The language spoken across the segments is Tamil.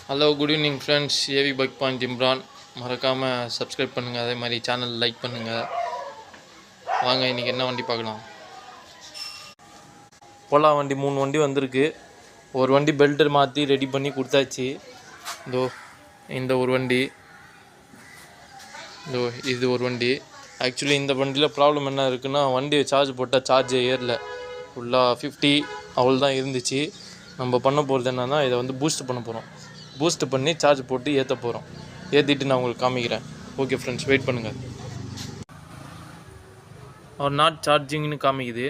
Hello good evening friends. AV bike point Imran. மறக்காமல் சப்ஸ்கிரைப் பண்ணுங்கள், அதே மாதிரி சேனல் லைக் பண்ணுங்கள். வாங்க இன்றைக்கி என்ன வண்டி பார்க்கலாம். ஓலா வண்டி 3 வண்டி வந்திருக்கு. ஒரு வண்டி பெல்ட்டை மாற்றி ரெடி பண்ணி கொடுத்தாச்சு. இந்த ஒரு வண்டி, இது ஒரு வண்டி. ஆக்சுவலி இந்த வண்டியில் ப்ராப்ளம் என்ன இருக்குன்னா, வண்டியை சார்ஜ் போட்டால் சார்ஜ் ஏறல. ஃபுல்லாக 50 அவ்வளோ தான் இருந்துச்சு. நம்ம பண்ண போகிறது என்னென்னா, இதை வந்து பூஸ்ட் பண்ண போகிறோம். பூஸ்ட் பண்ணி சார்ஜ் போட்டு ஏற்ற போகிறோம். ஏற்றிட்டு நான் உங்களுக்கு காமிக்கிறேன். ஓகே ஃப்ரெண்ட்ஸ், வெயிட் பண்ணுங்கள். அவர் நாட் சார்ஜிங்னு காமிக்குது.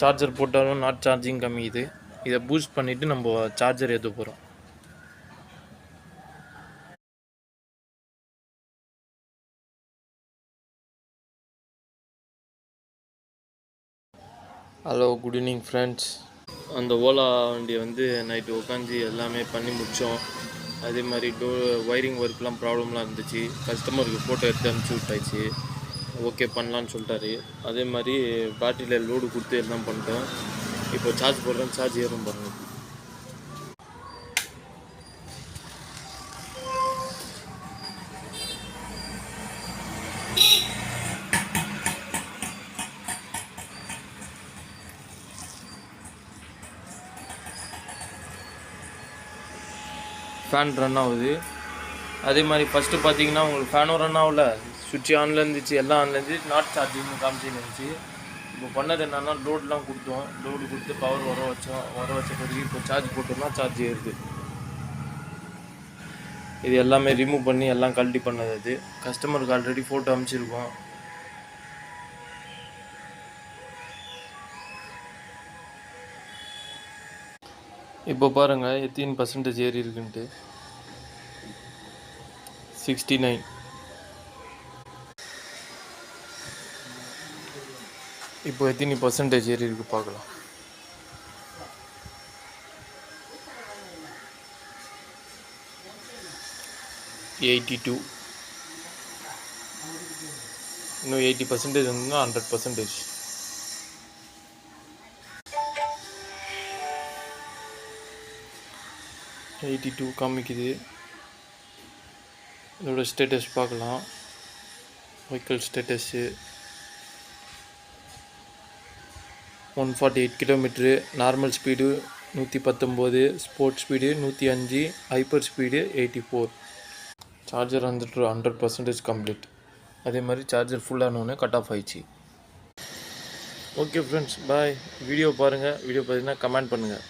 சார்ஜர் போட்டாலும் நாட் சார்ஜிங் காமிக்குது. இதை பூஸ்ட் பண்ணிவிட்டு நம்ம சார்ஜர் ஏற்ற போகிறோம். Hello good evening friends. அந்த ஓலா வண்டியை வந்து நைட்டு உட்காந்து எல்லாமே பண்ணி முடித்தோம். அதே மாதிரி ஒயரிங் ஒர்க்லாம் ப்ராப்ளம்லாம் இருந்துச்சு. கஸ்டமருக்கு ஃபோட்டோ எடுத்து அனுப்பிச்சி விட்டாச்சு. ஓகே பண்ணலான்னு சொல்லிட்டாரு. அதே மாதிரி பேட்டரியில் லோடு கொடுத்து எல்லாம் பண்ணிட்டோம். இப்போ சார்ஜ் போடுறேன், சார்ஜ் ஏறும் பாருங்கள். ஃபேன் ரன் ஆகுது. அதே மாதிரி ஃபஸ்ட்டு பார்த்தீங்கன்னா உங்களுக்கு ஃபேனும் ரன் ஆகல, சுவிட்ச் ஆனில் இருந்துச்சு, எல்லாம் ஆனில் இருந்துச்சு, நாட் சார்ஜிங்னு காமிச்சின்னு இருந்துச்சு. இப்போ பண்ணது என்னென்னா, லோடெலாம் கொடுத்தோம். லோடு கொடுத்து பவர் வர வச்ச பிறகு இப்போ சார்ஜ் போட்டோம்னா சார்ஜ் ஏறுது. இது எல்லாமே ரிமூவ் பண்ணி எல்லாம் கழட்டி பண்ணது. அது கஸ்டமருக்கு ஆல்ரெடி ஃபோட்டோ அனுப்பிச்சிருக்கோம். இப்போ பாருங்கள் எத்தனை % ஏறி இருக்குன்ட்டு. 69. இப்போ எத்தனை % ஏறி இருக்கு பார்க்கலாம். $82. இன்னும் 80% இருந்தால் 100%. $82 காமிக்குது. இதோட ஸ்டேட்டஸ் பார்க்கலாம். Vehicle status 148 kilometre. Normal speed 119, sport speed 105, hyper speed 84. Charger 100% complete. அதே மாதிரி சார்ஜர் ஃபுல்லானோடனே கட் ஆஃப் ஆயிடுச்சு. ஓகே ஃப்ரெண்ட்ஸ், பாய். வீடியோ பாருங்கள். வீடியோ பார்த்தீங்கன்னா கமெண்ட் பண்ணுங்கள்.